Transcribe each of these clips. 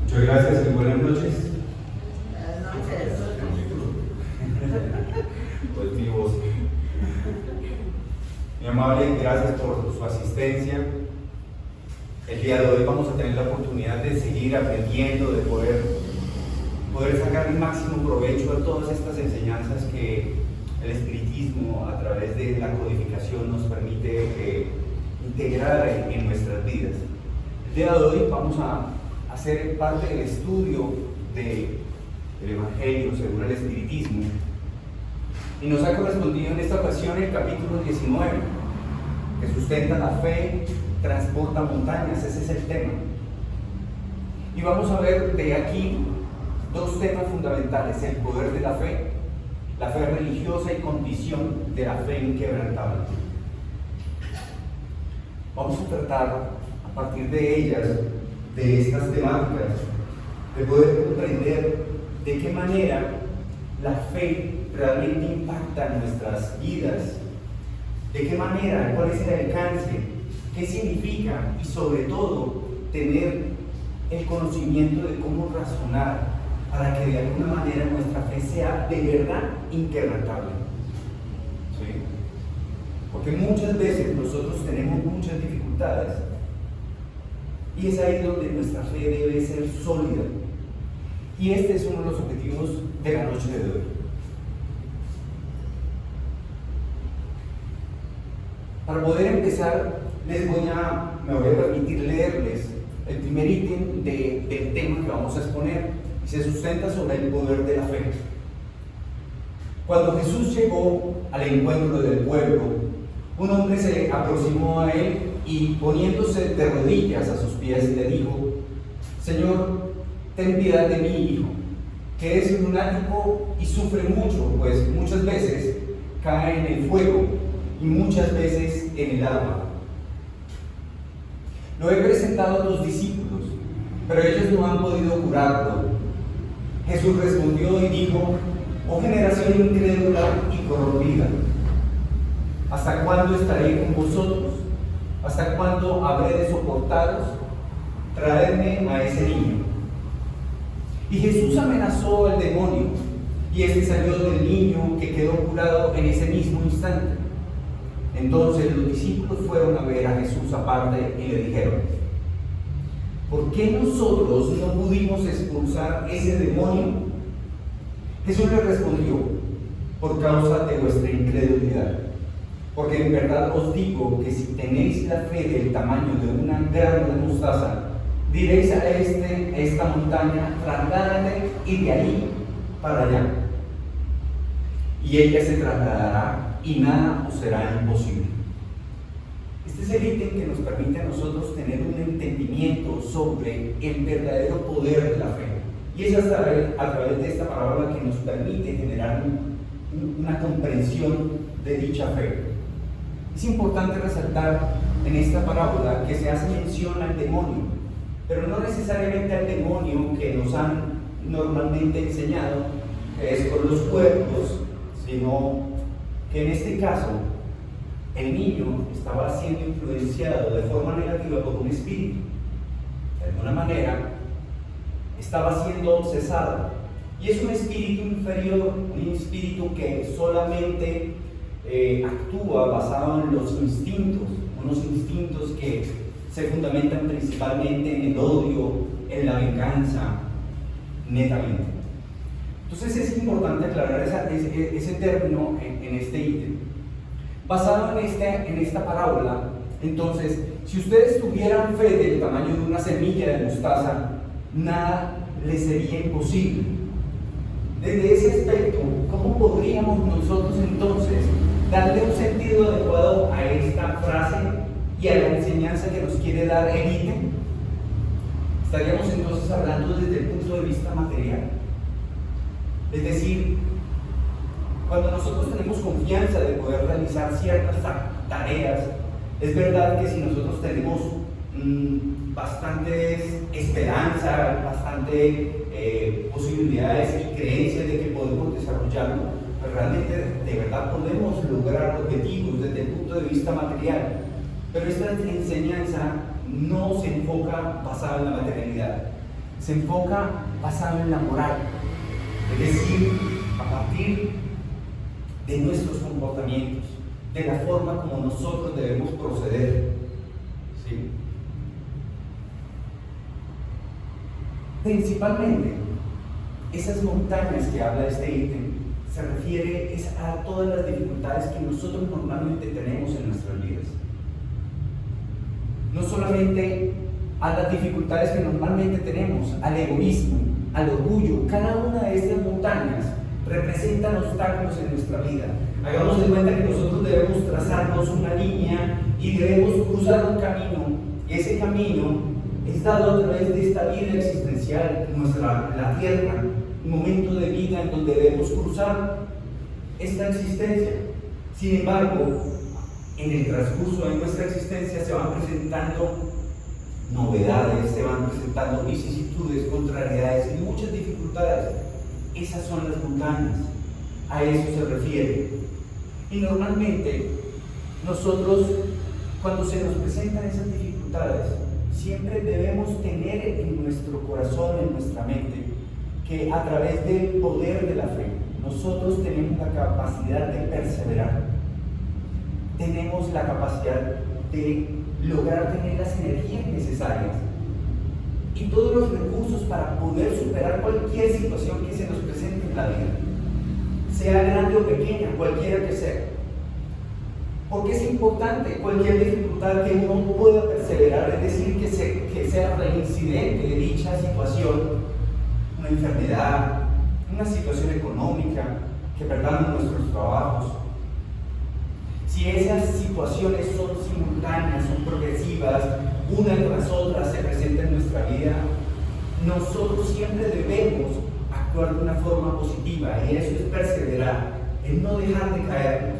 Muchas gracias y buenas noches. Buenas noches. Pues mi voz. Mi amable, gracias por su asistencia. El día de hoy vamos a tener la oportunidad de seguir aprendiendo, de poder sacar el máximo provecho a todas estas enseñanzas que el espiritismo a través de la codificación nos permite integrar en nuestras vidas. El día de hoy vamos a hacer parte del estudio del Evangelio según el espiritismo y nos ha correspondido en esta ocasión el capítulo 19 que sustenta la fe, transporta montañas. Ese es el tema y vamos a ver de aquí dos temas fundamentales: el poder de la fe religiosa y condición de la fe inquebrantable. Vamos a tratar a partir de ellas, de estas temáticas, de poder comprender de qué manera la fe realmente impacta nuestras vidas, de qué manera, cuál es el alcance, qué significa y sobre todo tener el conocimiento de cómo razonar para que de alguna manera nuestra fe sea de verdad inquebrantable. ¿Sí? Porque muchas veces nosotros tenemos muchas dificultades y es ahí donde nuestra fe debe ser sólida. Y este es uno de los objetivos de la noche de hoy. Para poder empezar, me voy a permitir leerles el primer ítem del tema que vamos a exponer, y se sustenta sobre el poder de la fe. Cuando Jesús llegó al encuentro del pueblo, un hombre se aproximó a él y poniéndose de rodillas a sus pies le dijo: Señor, ten piedad de mi hijo, que es lunático y sufre mucho, pues muchas veces cae en el fuego y muchas veces en el agua. Lo he presentado a tus discípulos, pero ellos no han podido curarlo. Jesús respondió y dijo: oh generación incrédula y corrompida, ¿hasta cuándo estaré con vosotros? ¿Hasta cuándo habré de soportaros? Traedme a ese niño. Y Jesús amenazó al demonio, y este salió del niño, que quedó curado en ese mismo instante. Entonces los discípulos fueron a ver a Jesús aparte y le dijeron: ¿por qué nosotros no pudimos expulsar ese demonio? Jesús le respondió: por causa de vuestra incredulidad. Porque en verdad os digo que si tenéis la fe del tamaño de una grana de mostaza, diréis a esta montaña: trasládate y de ahí para allá, y ella se trasladará y nada os será imposible. Este es el ítem que nos permite a nosotros tener un entendimiento sobre el verdadero poder de la fe, y es a través de esta parábola que nos permite generar una comprensión de dicha fe. Es importante resaltar en esta parábola que se hace mención al demonio, pero no necesariamente al demonio que nos han normalmente enseñado, que es con los cuerpos, sino que en este caso el niño estaba siendo influenciado de forma negativa por un espíritu. De alguna manera estaba siendo obsesado, y es un espíritu inferior, un espíritu que solamente actúa basado en los instintos, unos instintos que se fundamentan principalmente en el odio, en la venganza, netamente. Entonces es importante aclarar ese término en este ítem. Basado en esta parábola, entonces, si ustedes tuvieran fe del tamaño de una semilla de mostaza, nada les sería imposible. Desde ese aspecto, ¿cómo podríamos nosotros entonces darle un sentido adecuado a esta frase y a la enseñanza que nos quiere dar el ítem? Estaríamos entonces hablando desde el punto de vista material. Es decir, cuando nosotros tenemos confianza de poder realizar ciertas tareas, es verdad que si nosotros tenemos bastante esperanza, bastante posibilidades y creencias de que podemos desarrollarlo, pues realmente de verdad podemos lograr objetivos desde el punto de vista material. Pero esta enseñanza no se enfoca basada en la materialidad, se enfoca basado en la moral, es decir, a partir de nuestros comportamientos, de la forma como nosotros debemos proceder. ¿Sí? Principalmente, esas montañas que habla este ítem se refiere a todas las dificultades que nosotros normalmente tenemos en nuestras vidas. No solamente a las dificultades que normalmente tenemos, al egoísmo, al orgullo. Cada una de estas montañas representan obstáculos en nuestra vida. Hagamos de cuenta que nosotros debemos trazarnos una línea y debemos cruzar un camino. Ese camino es dado a través de esta vida existencial, la tierra, un momento de vida en donde debemos cruzar esta existencia. Sin embargo, en el transcurso de nuestra existencia se van presentando novedades, se van presentando vicisitudes, contrariedades y muchas dificultades. Esas son las montañas, a eso se refiere. Y normalmente nosotros, cuando se nos presentan esas dificultades, siempre debemos tener en nuestro corazón, en nuestra mente, que a través del poder de la fe, nosotros tenemos la capacidad de perseverar, tenemos la capacidad de lograr tener las energías necesarias y todos los recursos para poder superar cualquier situación que se nos presente en la vida, sea grande o pequeña, cualquiera que sea. Porque es importante cualquier dificultad que uno pueda perseverar, es decir, que sea reincidente de dicha situación, una enfermedad, una situación económica, que perdamos nuestros trabajos. Si esas situaciones son simultáneas, son progresivas, una tras otra se presenta en nuestra vida, nosotros siempre debemos actuar de una forma positiva, y eso es perseverar, es no dejar de caernos.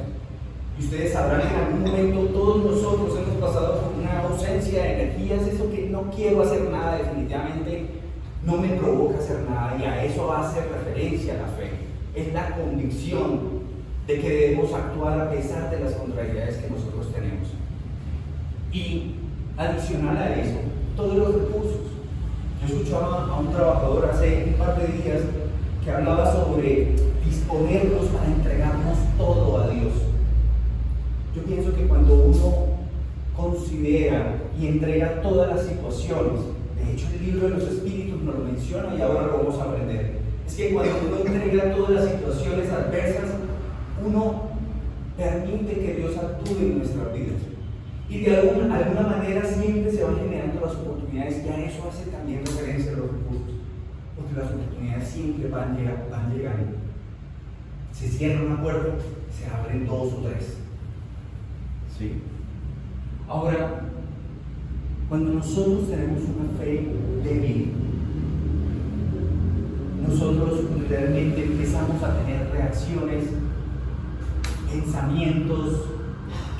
Y ustedes sabrán que en algún momento todos nosotros hemos pasado por una ausencia de energías, eso que no quiero hacer nada, definitivamente no me provoca hacer nada, y a eso va a hacer referencia la fe. Es la convicción de que debemos actuar a pesar de las contrariedades que nosotros tenemos. Y adicional a eso, todos los recursos. Yo escuchaba a un trabajador hace un par de días que hablaba sobre disponernos para entregarnos todo a Dios. Yo pienso que cuando uno considera y entrega todas las situaciones, de hecho el libro de los Espíritus nos lo menciona y ahora lo vamos a aprender, es que cuando uno entrega todas las situaciones adversas, uno permite que Dios actúe en nuestras vidas. Y de alguna manera siempre se van generando las oportunidades, y a eso hace también referencia a los recursos, porque las oportunidades siempre van llegando. Se cierra una puerta, se abren dos o tres. ¿Sí? Ahora, cuando nosotros tenemos una fe débil, nosotros realmente empezamos a tener reacciones, pensamientos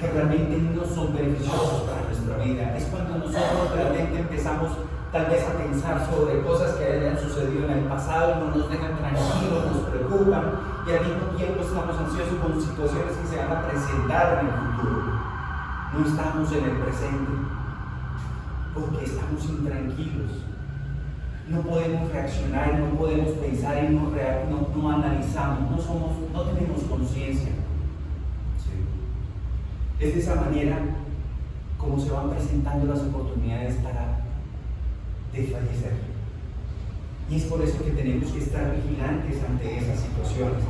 que realmente no son beneficiosos para nuestra vida. Es cuando nosotros realmente empezamos tal vez a pensar sobre cosas que hayan sucedido en el pasado, no nos dejan tranquilos, nos preocupan, y al mismo tiempo estamos ansiosos con situaciones que se van a presentar en el futuro. No estamos en el presente porque estamos intranquilos. No podemos reaccionar, no podemos pensar y no analizamos, no tenemos conciencia. Es de esa manera como se van presentando las oportunidades para desfallecer. Y es por eso que tenemos que estar vigilantes ante esas situaciones,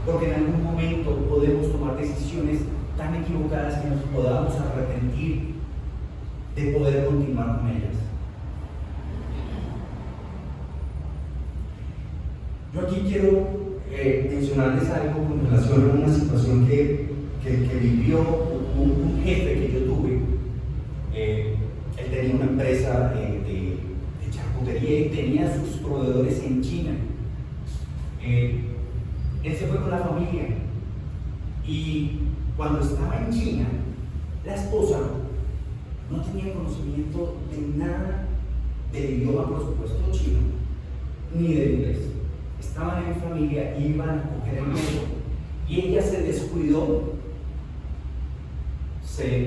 porque en algún momento podemos tomar decisiones tan equivocadas que nos podamos arrepentir de poder continuar con ellas. Yo aquí quiero mencionarles algo con relación a una situación que vivió un jefe que yo tuve. Él tenía una empresa de charcutería y tenía sus proveedores en China. Él se fue con la familia y cuando estaba en China, la esposa no tenía conocimiento de nada del idioma, por supuesto, chino, ni del inglés. Estaban en familia, iban a coger el metro y ella se descuidó, se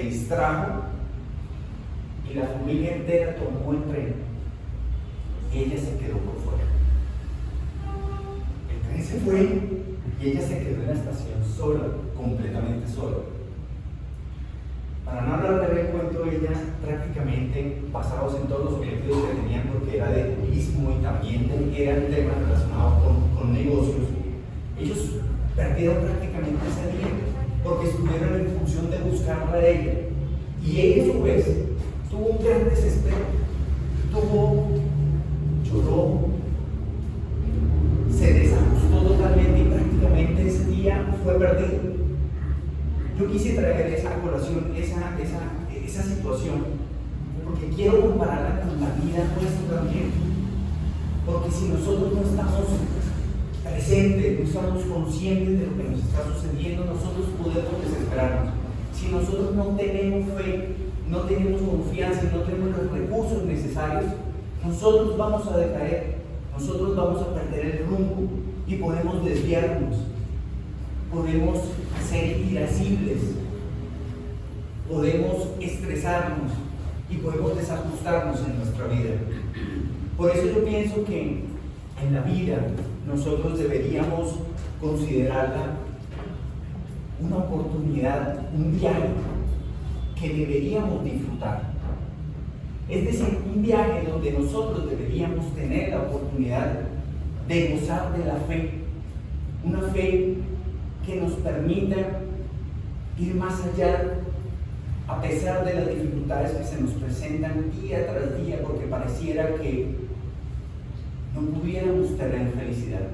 distrajo y la familia entera tomó el tren, ella se quedó por fuera. El tren se fue y ella se quedó en la estación sola, completamente sola. Para no hablar del cuento, ella prácticamente, basados en todos los objetivos que tenían, porque era de turismo y también eran temas relacionados con negocios, ellos perdieron prácticamente ese día porque estuvieron en función de buscarla a ella. Y ella, a su vez, tuvo un gran desespero, lloró, se desajustó totalmente y prácticamente ese día fue perdido. Yo quise traer esa colación, esa situación, porque quiero compararla con la vida nuestra también. Porque si nosotros no estamos presentes, no estamos conscientes de lo que nos está sucediendo, nosotros podemos desesperarnos. Si nosotros no tenemos fe, no tenemos confianza y no tenemos los recursos necesarios, nosotros vamos a decaer, nosotros vamos a perder el rumbo y podemos desviarnos, podemos ser irascibles, podemos estresarnos y podemos desajustarnos en nuestra vida. Por eso yo pienso que en la vida nosotros deberíamos considerarla una oportunidad, un viaje que deberíamos disfrutar. Es decir, un viaje donde nosotros deberíamos tener la oportunidad de gozar de la fe, una fe que nos permita ir más allá a pesar de las dificultades que se nos presentan día tras día, porque pareciera que no pudiéramos tener felicidad.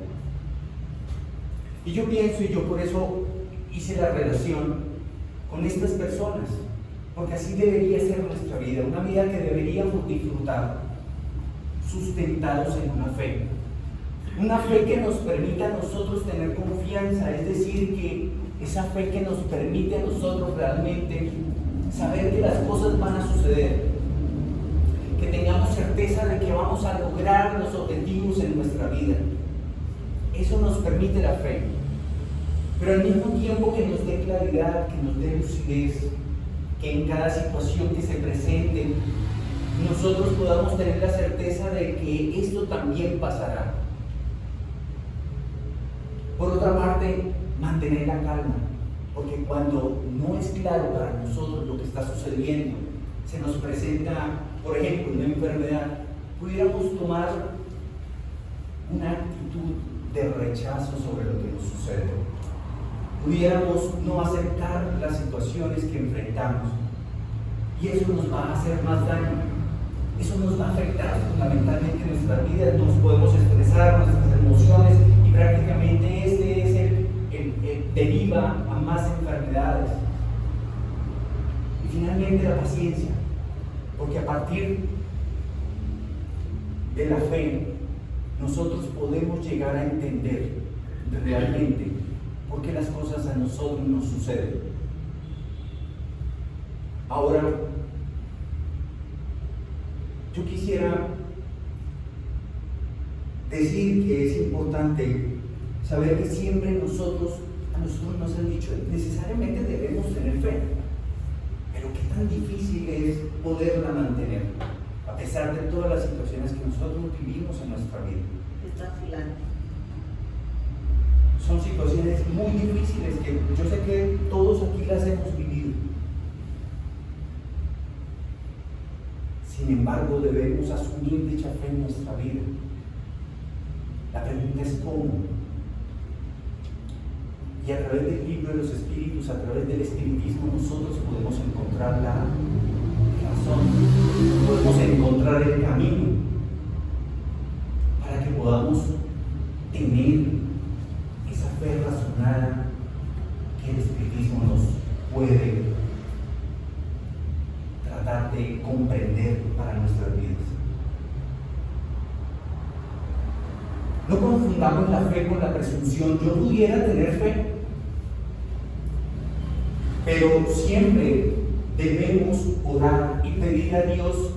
Y yo pienso, y yo por eso hice la relación con estas personas, porque así debería ser nuestra vida, una vida que deberíamos disfrutar, sustentados en una fe que nos permita a nosotros tener confianza, es decir, que esa fe que nos permite a nosotros realmente saber que las cosas van a suceder, que tengamos certeza de que vamos a lograr los objetivos en nuestra vida. Eso nos permite la fe, pero al mismo tiempo que nos dé claridad, que nos dé lucidez, que en cada situación que se presente nosotros podamos tener la certeza de que esto también pasará. Por otra parte, mantener la calma, porque cuando no es claro para nosotros lo que está sucediendo, se nos presenta, por ejemplo, una enfermedad, pudiéramos tomar una actitud de rechazo sobre lo que nos sucede. Pudiéramos no aceptar las situaciones que enfrentamos, y eso nos va a hacer más daño, eso nos va a afectar fundamentalmente en nuestra vida, nos podemos estresar nuestras emociones y prácticamente este es el deriva a más enfermedades. Y finalmente la paciencia, porque a partir de la fe nosotros podemos llegar a entender realmente por qué las cosas a nosotros nos suceden. Ahora, yo quisiera decir que es importante saber que siempre a nosotros nos han dicho, necesariamente debemos tener fe, pero qué tan difícil es poderla mantener, a pesar de todas las situaciones que nosotros vivimos en nuestra vida. Está afilando. Son situaciones muy difíciles que yo sé que todos aquí las hemos vivido. Sin embargo, debemos asumir dicha fe en nuestra vida. La pregunta es cómo. Y a través del libro de los espíritus, a través del espiritismo, nosotros podemos encontrar la razón, podemos encontrar el camino para que podamos tener esa fe razonada que el espiritismo nos puede tratar de comprender para nuestras vidas. No confundamos la fe con la presunción. Yo pudiera tener fe, pero siempre debemos orar y pedir a Dios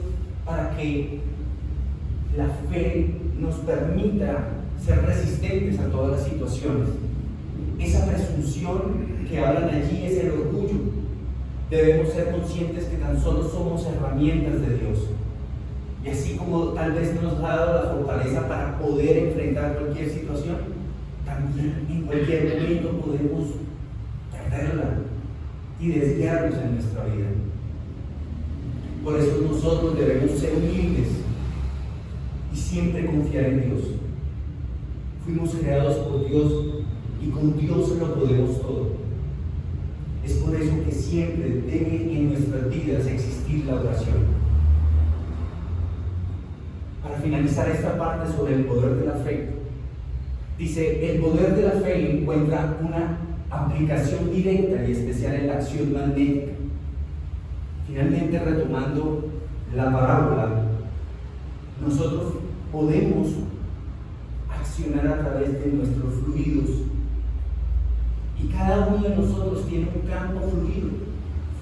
para que la fe nos permita ser resistentes a todas las situaciones. Esa presunción que hablan allí es el orgullo. debemos ser conscientes que tan solo somos herramientas de Dios. Y así como tal vez nos ha dado la fortaleza para poder enfrentar cualquier situación, también en cualquier momento podemos perderla y desviarnos en nuestra vida. Por eso nosotros debemos ser humildes y siempre confiar en Dios. Fuimos creados por Dios y con Dios lo podemos todo. Es por eso que siempre debe en nuestras vidas existir la oración. Para finalizar esta parte sobre el poder de la fe, dice: el poder de la fe encuentra una aplicación directa y especial en la acción magnética. Finalmente, retomando la parábola, nosotros podemos accionar a través de nuestros fluidos, y cada uno de nosotros tiene un campo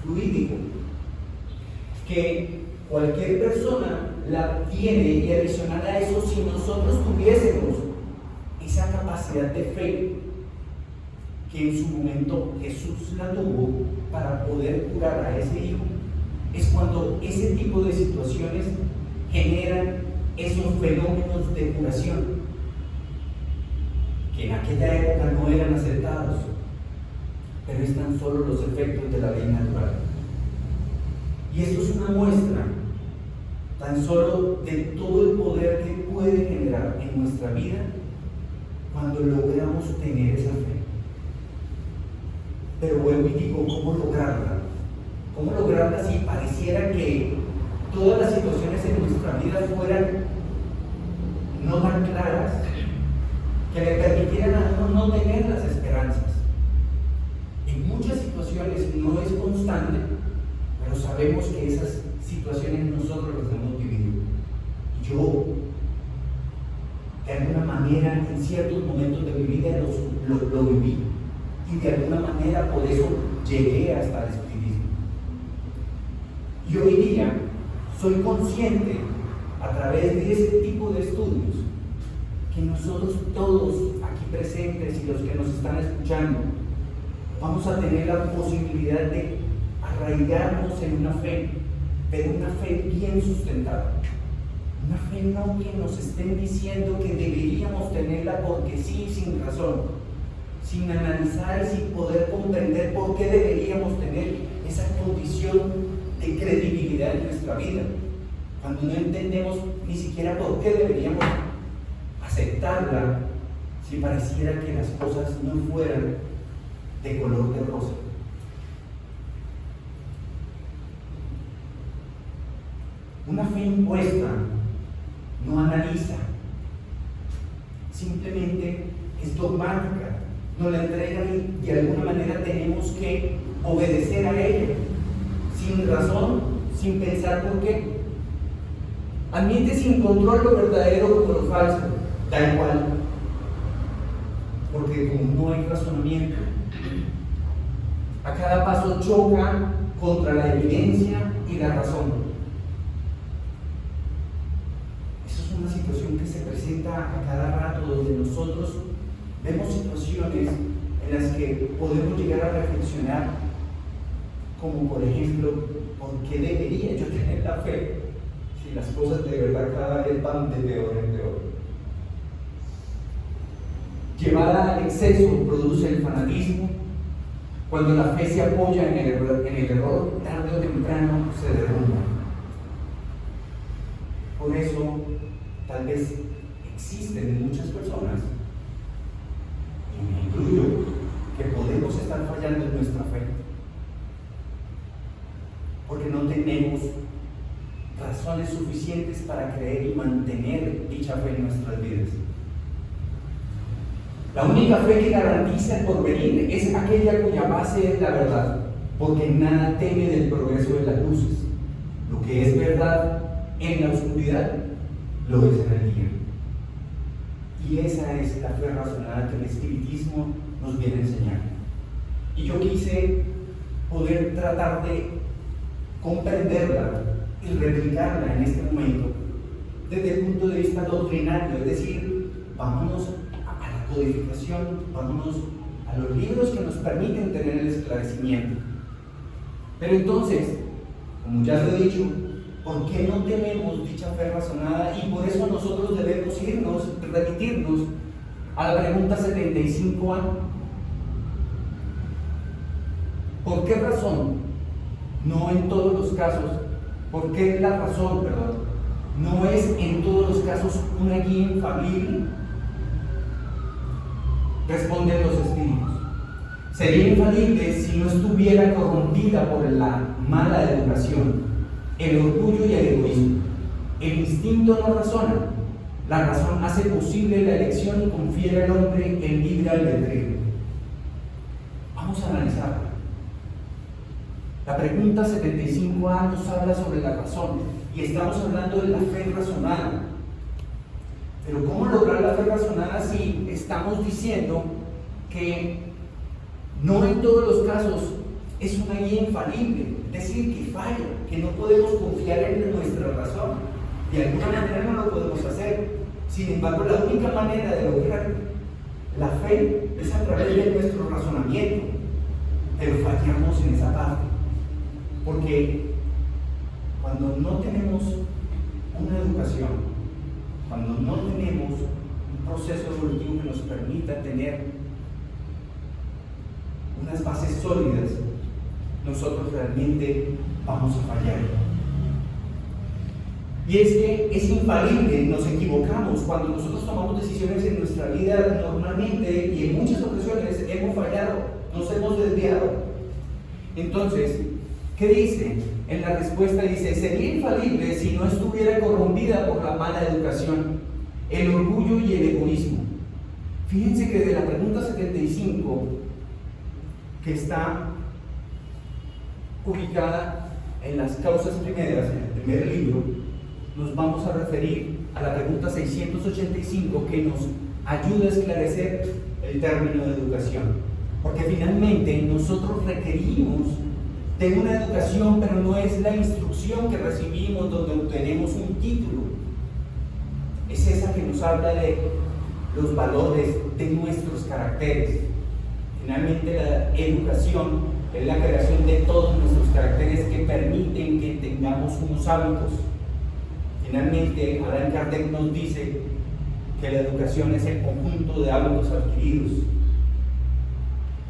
fluídico, que cualquier persona la tiene, y adicional a eso, si nosotros tuviésemos esa capacidad de fe que en su momento Jesús la tuvo para poder curar a ese hijo, es cuando ese tipo de situaciones generan esos fenómenos de curación que en aquella época no eran aceptados, pero es tan solo los efectos de la ley natural. Y esto es una muestra tan solo de todo el poder que puede generar en nuestra vida cuando logramos tener esa fe. Pero vuelvo y digo, ¿cómo lograrla? ¿Cómo lograrla si pareciera que todas las situaciones en nuestra vida fueran no tan claras, que le permitieran a uno no tener las esperanzas? En muchas situaciones no es constante, pero sabemos que esas situaciones nosotros las hemos vivido. Y yo, de alguna manera, en ciertos momentos de mi vida lo viví, y de alguna manera por eso llegué hasta el espiritismo. Y hoy día soy consciente, a través de ese tipo de estudios, que nosotros todos aquí presentes y los que nos están escuchando vamos a tener la posibilidad de arraigarnos en una fe, pero una fe bien sustentada. Una fe no que nos estén diciendo que deberíamos tenerla porque sí, sin razón, sin analizar y sin poder comprender por qué deberíamos tener esa condición de credibilidad en nuestra vida, cuando no entendemos ni siquiera por qué deberíamos aceptarla si pareciera que las cosas no fueran de color de rosa. Una fe impuesta no analiza, simplemente es dogmática, nos la entregan y de alguna manera tenemos que obedecer a ella, sin razón, sin pensar por qué. Admite sin control lo verdadero como lo falso, da igual, porque como no hay razonamiento, a cada paso choca contra la evidencia y la razón. Esa es una situación que se presenta a cada rato, donde nosotros vemos situaciones en las que podemos llegar a reflexionar, como por ejemplo, ¿por qué debería yo tener la fe si las cosas de verdad cada vez van de peor en peor? Llevada al exceso produce el fanatismo. Cuando la fe se apoya en el error, tarde o temprano se derrumba. Por eso, tal vez existen muchas personas, y me incluyo, que podemos estar fallando en nuestra fe, porque no tenemos razones suficientes para creer y mantener dicha fe en nuestras vidas. La única fe que garantiza el porvenir es aquella cuya base es la verdad, porque nada teme del progreso de las luces. Lo que es verdad en la oscuridad, lo es en el día. Y esa es la fe razonada que el espiritismo nos viene a enseñar. Y yo quise poder tratar de comprenderla y replicarla en este momento desde el punto de vista doctrinario, es decir, vámonos a la codificación, vámonos a los libros que nos permiten tener el esclarecimiento. Pero entonces, como ya lo he dicho, ¿por qué no tenemos dicha fe razonada? Y por eso nosotros debemos remitirnos a la pregunta 75A. ¿Por qué razón? No en todos los casos. ¿Por qué la razón, no es en todos los casos una guía infalible? Responden los espíritus. Sería infalible si no estuviera corrompida por la mala educación, el orgullo y el egoísmo. El instinto no razona. La razón hace posible la elección y confiere al hombre el libre albedrío. Vamos a analizarlo. La pregunta 75A nos habla sobre la razón y estamos hablando de la fe razonada. Pero ¿cómo lograr la fe razonada si estamos diciendo que no en todos los casos es una guía infalible? Es decir, que falla, que no podemos confiar en nuestra razón. De alguna manera no lo podemos hacer. Sin embargo, la única manera de lograr la fe es a través de nuestro razonamiento. Pero fallamos en esa parte. Porque cuando no tenemos una educación, cuando no tenemos un proceso evolutivo que nos permita tener unas bases sólidas, nosotros realmente vamos a fallar. Y es que es infalible, nos equivocamos. Cuando nosotros tomamos decisiones en nuestra vida, normalmente y en muchas ocasiones hemos fallado, nos hemos desviado. Entonces, ¿qué dice? En la respuesta dice, sería infalible si no estuviera corrompida por la mala educación, el orgullo y el egoísmo. Fíjense que de la pregunta 75, que está ubicada en las causas primeras, en el primer libro, nos vamos a referir a la pregunta 685, que nos ayuda a esclarecer el término de educación. Porque finalmente nosotros requerimos de una educación, pero no es la instrucción que recibimos donde obtenemos un título. Es esa que nos habla de los valores, de nuestros caracteres. Finalmente la educación es la creación de todos nuestros caracteres que permiten que tengamos unos hábitos. Finalmente, Allan Kardec nos dice que la educación es el conjunto de hábitos adquiridos.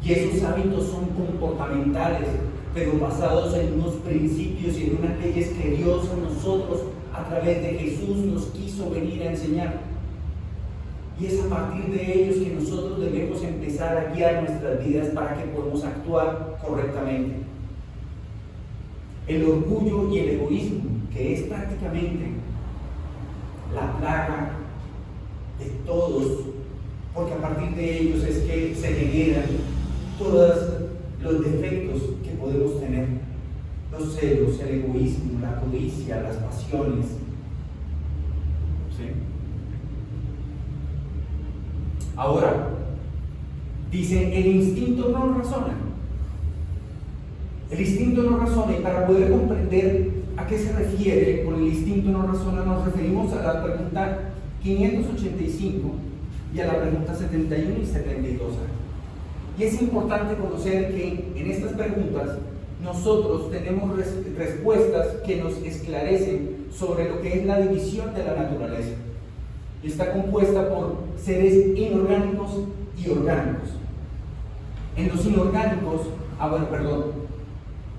Y esos hábitos son comportamentales, pero basados en unos principios y en unas leyes que Dios a nosotros, a través de Jesús, nos quiso venir a enseñar. Y es a partir de ellos que nosotros debemos empezar a guiar nuestras vidas para que podamos actuar correctamente. El orgullo y el egoísmo, que es prácticamente la plaga de todos, porque a partir de ellos es que se generan todos los defectos que podemos tener: los celos, el egoísmo, la codicia, las pasiones. ¿Sí? Ahora, dice, el instinto no razona. El instinto no razona, y para poder comprender a qué se refiere con el instinto no razona, nos referimos a la pregunta 585 y a la pregunta 71 y 72. Y es importante conocer que en estas preguntas nosotros tenemos respuestas que nos esclarecen sobre lo que es la división de la naturaleza. Y está compuesta por seres inorgánicos y orgánicos. En los inorgánicos,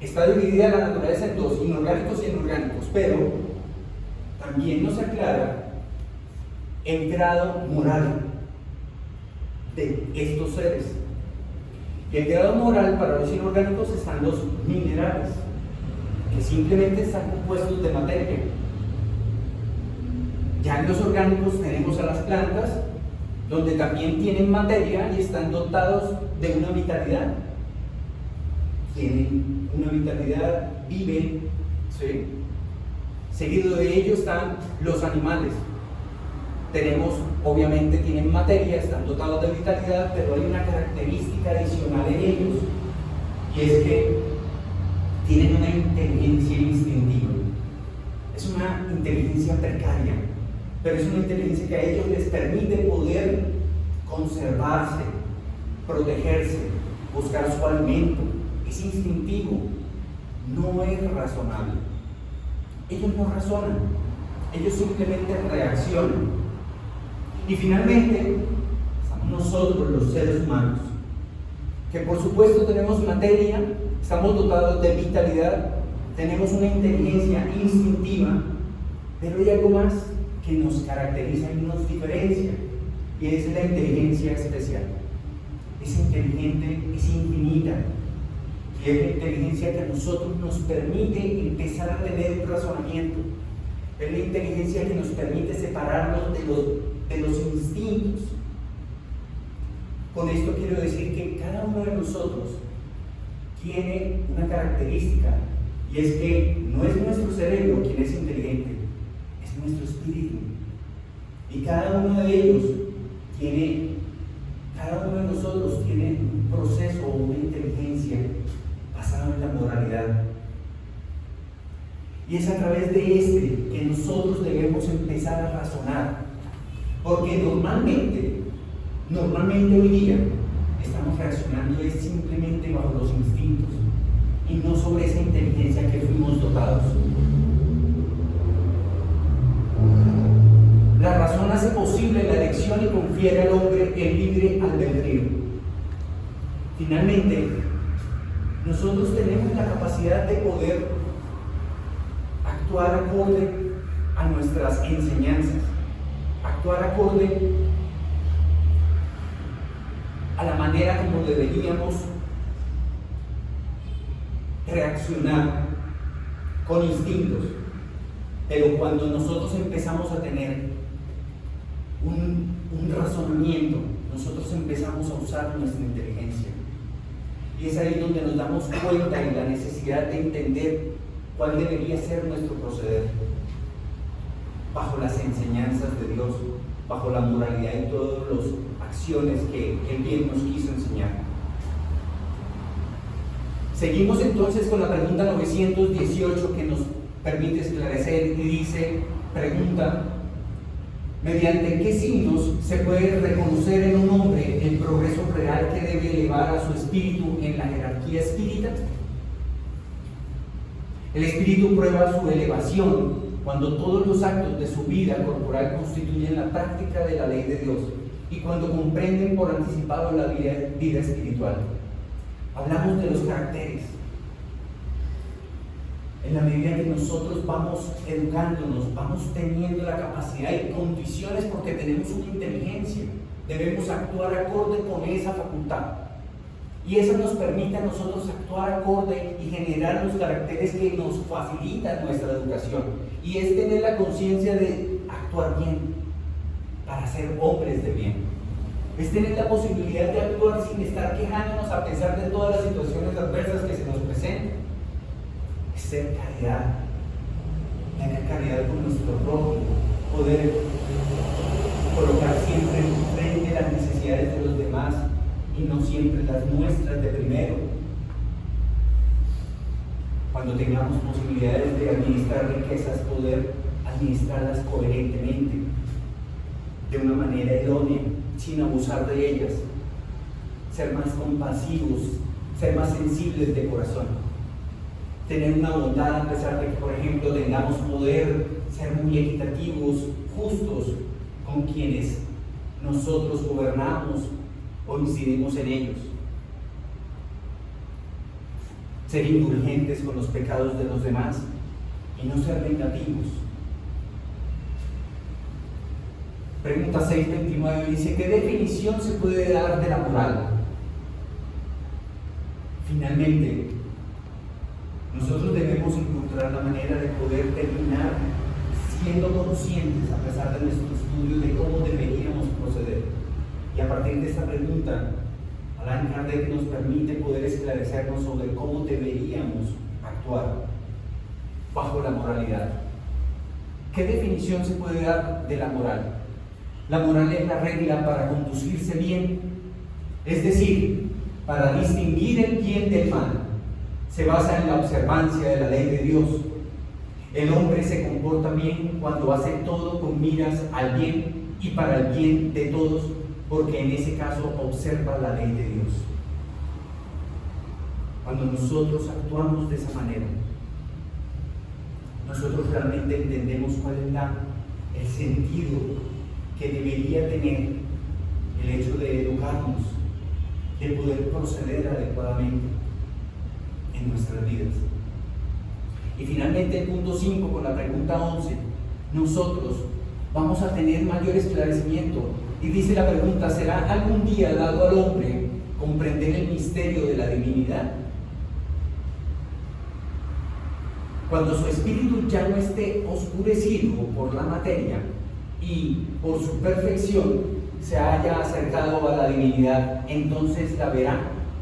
está dividida la naturaleza en dos, inorgánicos y inorgánicos, pero también nos aclara el grado moral de estos seres. Y el grado moral para los inorgánicos están los minerales, que simplemente están compuestos de materia. Ya en los orgánicos tenemos a las plantas, donde también tienen materia y están dotados de una vitalidad. Tienen una vitalidad, viven, ¿sí? Seguido de ello están los animales. Obviamente tienen materia, están dotados de vitalidad, pero hay una característica adicional en ellos, y es que tienen una inteligencia instintiva. Es una inteligencia precaria, pero es una inteligencia que a ellos les permite poder conservarse, protegerse, buscar su alimento. Es instintivo, no es razonable. Ellos no razonan, ellos simplemente reaccionan. Y finalmente, estamos nosotros, los seres humanos, que por supuesto tenemos materia, estamos dotados de vitalidad, tenemos una inteligencia instintiva, pero hay algo más que nos caracteriza y nos diferencia, y es la inteligencia especial. Es inteligente, es infinita, y es la inteligencia que a nosotros nos permite empezar a tener un razonamiento. Es la inteligencia que nos permite separarnos de los instintos. Con esto quiero decir que cada uno de nosotros tiene una característica, y es que no es nuestro cerebro quien es inteligente, es nuestro espíritu. Y cada uno de nosotros tiene un proceso o una inteligencia basado en la moralidad. Y es a través de este que nosotros debemos empezar a razonar, porque normalmente hoy día estamos reaccionando simplemente bajo los instintos y no sobre esa inteligencia que fuimos dotados. La razón hace posible la elección y confiere al hombre el libre albedrío. Finalmente, nosotros tenemos la capacidad de poder actuar acorde a nuestras enseñanzas, actuar acorde a la manera como deberíamos reaccionar con instintos. Pero cuando nosotros empezamos a tener un razonamiento, nosotros empezamos a usar nuestra inteligencia. Y es ahí donde nos damos cuenta de la necesidad de entender cuál debería ser nuestro proceder bajo las enseñanzas de Dios, bajo la moralidad y todas las acciones que Él bien nos quiso enseñar. Seguimos entonces con la pregunta 918 que nos permite esclarecer y dice, pregunta, ¿mediante qué signos se puede reconocer en un hombre el progreso real que debe elevar a su espíritu en la jerarquía espírita? El espíritu prueba su elevación cuando todos los actos de su vida corporal constituyen la práctica de la ley de Dios y cuando comprenden por anticipado la vida espiritual. Hablamos de los caracteres. En la medida que nosotros vamos educándonos, vamos teniendo la capacidad y condiciones porque tenemos una inteligencia, debemos actuar acorde con esa facultad. Y eso nos permite a nosotros actuar acorde y generar los caracteres que nos facilitan nuestra educación. Y es tener la conciencia de actuar bien, para ser hombres de bien. Es tener la posibilidad de actuar sin estar quejándonos a pesar de todas las situaciones adversas que se nos presentan. Es ser caridad, tener caridad con nuestro propio, poder colocar siempre frente las necesidades de los demás y no siempre las nuestras de primero. Cuando tengamos posibilidades de administrar riquezas, poder administrarlas coherentemente, de una manera idónea, sin abusar de ellas, ser más compasivos, ser más sensibles de corazón, tener una bondad a pesar de que, por ejemplo, tengamos poder, ser muy equitativos, justos con quienes nosotros gobernamos o incidimos en ellos, ser indulgentes con los pecados de los demás y no ser vengativos. Pregunta 629 dice, ¿qué definición se puede dar de la moral? Finalmente, nosotros debemos encontrar la manera de poder terminar siendo conscientes, a pesar de nuestro estudio, de cómo deberíamos proceder. Y a partir de esta pregunta, Allan Kardec nos permite poder esclarecernos sobre cómo deberíamos actuar bajo la moralidad. ¿Qué definición se puede dar de la moral? La moral es la regla para conducirse bien, es decir, para distinguir el bien del mal. Se basa en la observancia de la ley de Dios. El hombre se comporta bien cuando hace todo con miras al bien y para el bien de todos, porque en ese caso observa la ley de Dios. Cuando nosotros actuamos de esa manera, nosotros realmente entendemos cuál es el sentido que debería tener el hecho de educarnos, de poder proceder adecuadamente en nuestras vidas. Y finalmente el punto 5 con la pregunta 11, nosotros vamos a tener mayor esclarecimiento. Y dice la pregunta, ¿será algún día dado al hombre comprender el misterio de la divinidad? Cuando su espíritu ya no esté oscurecido por la materia y por su perfección se haya acercado a la divinidad, entonces la verá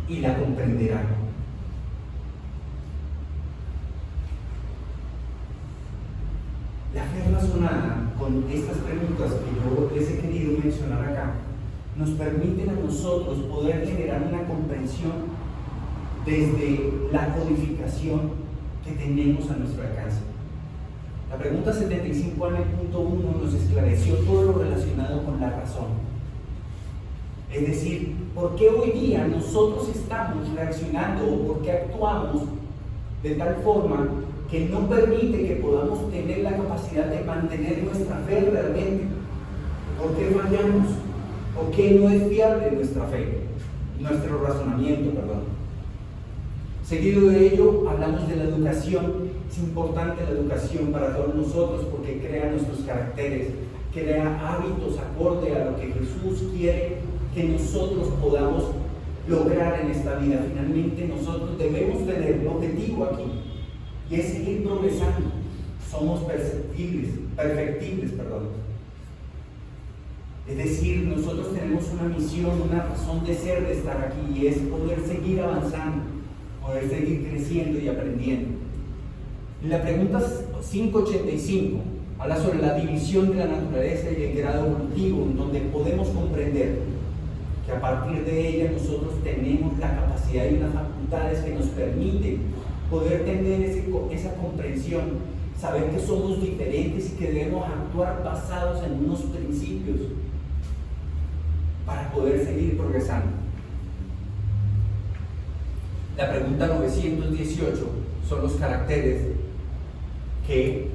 y la comprenderá. La fe razonada con estas preguntas que yo les he querido mencionar acá nos permiten a nosotros poder generar una comprensión desde la codificación que tenemos a nuestro alcance. La pregunta 75 en el punto 1 nos esclareció todo lo relacionado con la razón. Es decir, ¿por qué hoy día nosotros estamos reaccionando o por qué actuamos de tal forma que no permite que podamos tener la capacidad de mantener nuestra fe realmente? ¿Por qué fallamos? ¿Por qué no es fiable nuestra fe? Nuestro razonamiento, perdón. Seguido de ello, hablamos de la educación. Es importante la educación para todos nosotros porque crea nuestros caracteres, crea hábitos acorde a lo que Jesús quiere que nosotros podamos lograr en esta vida. Finalmente, nosotros debemos tener un objetivo aquí y es seguir progresando. Somos perfectibles. Es decir, nosotros tenemos una misión, una razón de ser, de estar aquí, y es poder seguir avanzando, poder seguir creciendo y aprendiendo. La pregunta 585 habla sobre la división de la naturaleza y el grado evolutivo, en donde podemos comprender que a partir de ella nosotros tenemos la capacidad y las facultades que nos permiten poder tener esa comprensión, saber que somos diferentes y que debemos actuar basados en unos principios para poder seguir progresando. La pregunta 918 son los caracteres que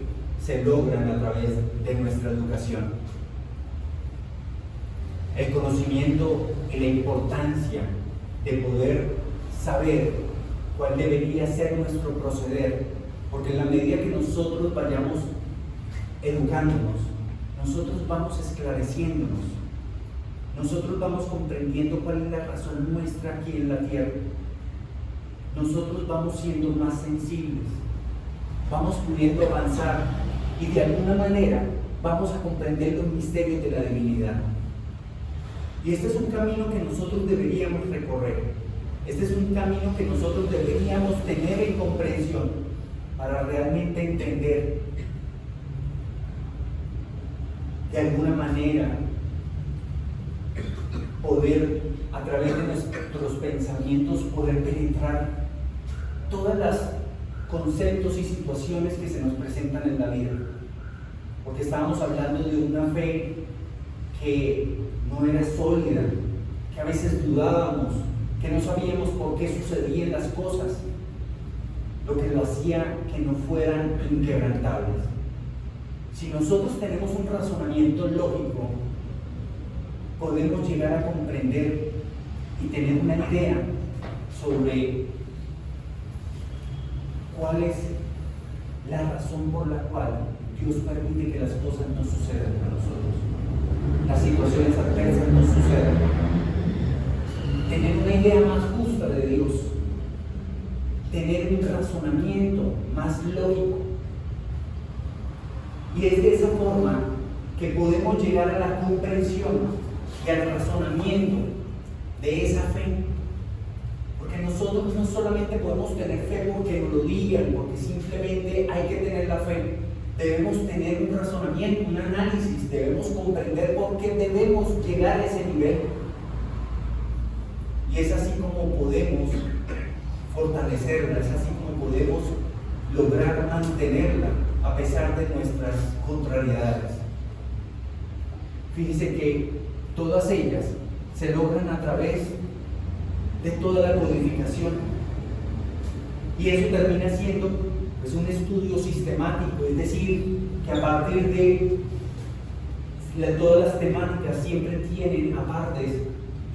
se logran a través de nuestra educación. El conocimiento y la importancia de poder saber cuál debería ser nuestro proceder, porque en la medida que nosotros vayamos educándonos, nosotros vamos esclareciéndonos, nosotros vamos comprendiendo cuál es la razón nuestra aquí en la tierra, nosotros vamos siendo más sensibles, vamos pudiendo avanzar y de alguna manera vamos a comprender los misterios de la divinidad. Y este es un camino que nosotros deberíamos recorrer. Este es un camino que nosotros deberíamos tener en comprensión para realmente entender de alguna manera poder, a través de nuestros pensamientos, poder penetrar todos los conceptos y situaciones que se nos presentan en la vida. Porque estábamos hablando de una fe que no era sólida, que a veces dudábamos, que no sabíamos por qué sucedían las cosas, lo que lo hacía que no fueran inquebrantables. Si nosotros tenemos un razonamiento lógico, podemos llegar a comprender y tener una idea sobre cuál es la razón por la cual Dios permite que las cosas no sucedan a nosotros, las situaciones adversas no sucedan. Tener una idea más justa de Dios, tener un razonamiento más lógico. Y es de esa forma que podemos llegar a la comprensión y al razonamiento de esa fe. Porque nosotros no solamente podemos tener fe porque nos lo digan, porque simplemente hay que tener la fe. Debemos tener un razonamiento, un análisis, debemos comprender por qué debemos llegar a ese nivel. Y es así como podemos fortalecerla, es así como podemos lograr mantenerla a pesar de nuestras contrariedades. Fíjense que todas ellas se logran a través de toda la codificación Y eso termina siendo pues, un estudio sistemático, es decir, que a partir de todas las temáticas siempre tienen apartes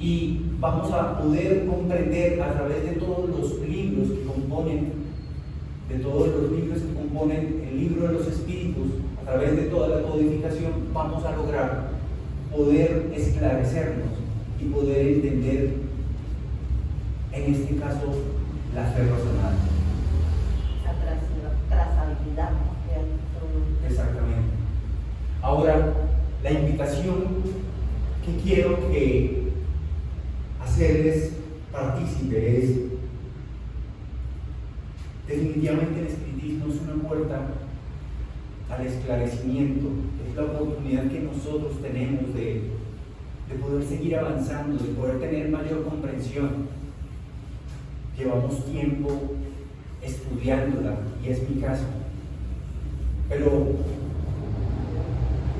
y vamos a poder comprender a través de todos los libros que componen, el libro de los espíritus, a través de toda la codificación, vamos a lograr poder esclarecernos y poder entender, en este caso, la fe razonal. Esa trazabilidad, ¿no? Exactamente. Ahora, la invitación que quiero que hacerles partícipe es, definitivamente el espiritismo es una puerta al esclarecimiento, es la oportunidad que nosotros tenemos de poder seguir avanzando, de poder tener mayor comprensión. Llevamos tiempo estudiándola y es mi caso, pero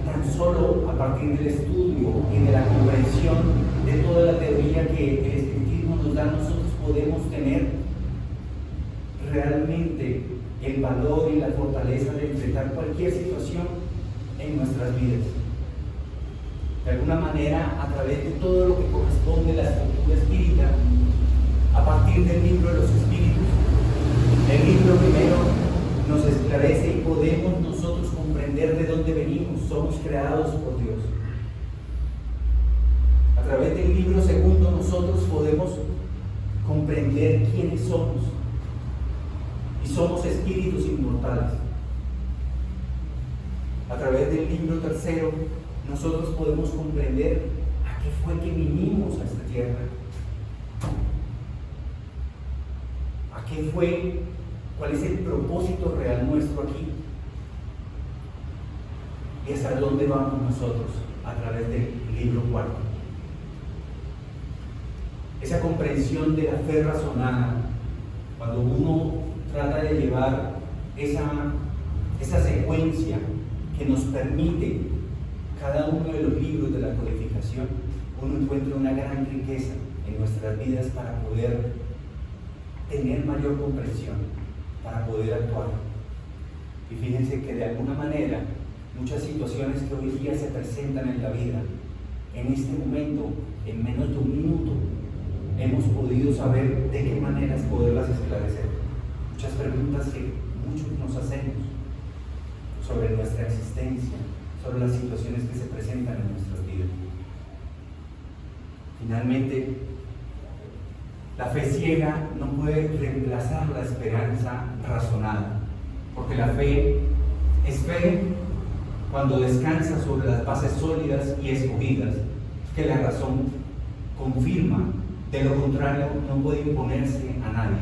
tan solo a partir del estudio y de la comprensión de toda la teoría que el espiritismo nos da, nosotros podemos tener realmente el valor y la fortaleza de enfrentar cualquier situación en nuestras vidas. De alguna manera, a través de todo lo que corresponde a la estructura espírita, a partir del libro de los espíritus, el libro primero nos esclarece y podemos nosotros comprender de dónde venimos, somos creados por Dios. A través del libro segundo nosotros podemos comprender quiénes somos y somos espíritus inmortales. A través del libro tercero nosotros podemos comprender a qué fue que vinimos a esta tierra, a qué fue, cuál es el propósito real nuestro aquí y hasta dónde vamos nosotros a través del libro cuarto. Esa comprensión de la fe razonada, cuando uno trata de llevar esa secuencia que nos permite cada uno de los libros de la codificación, uno encuentra una gran riqueza en nuestras vidas para poder tener mayor comprensión, para poder actuar. Y fíjense que de alguna manera muchas situaciones que hoy día se presentan en la vida, en este momento, en menos de un minuto, hemos podido saber de qué maneras poderlas esclarecer. Muchas preguntas que muchos nos hacemos sobre nuestra existencia, sobre las situaciones que se presentan en nuestras vidas. Finalmente, la fe ciega no puede reemplazar la esperanza razonada, porque la fe es fe cuando descansa sobre las bases sólidas y escogidas que la razón confirma. De lo contrario, no puede imponerse a nadie.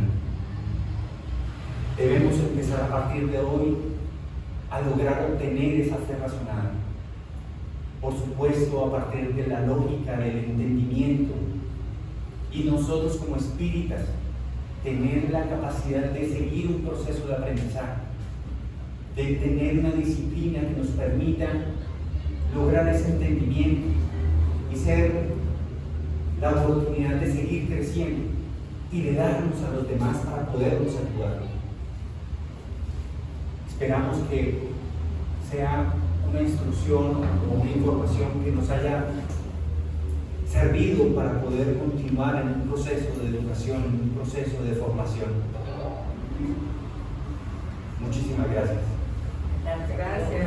Debemos empezar a partir de hoy a lograr obtener esa fe razonada. Por supuesto, a partir de la lógica, del entendimiento. Y nosotros como espíritas, tener la capacidad de seguir un proceso de aprendizaje, de tener una disciplina que nos permita lograr ese entendimiento y ser la oportunidad de seguir creciendo y de darnos a los demás para podernos ayudar. Esperamos que sea una instrucción o una información que nos haya servido para poder continuar en un proceso de educación, en un proceso de formación. Muchísimas gracias. Gracias.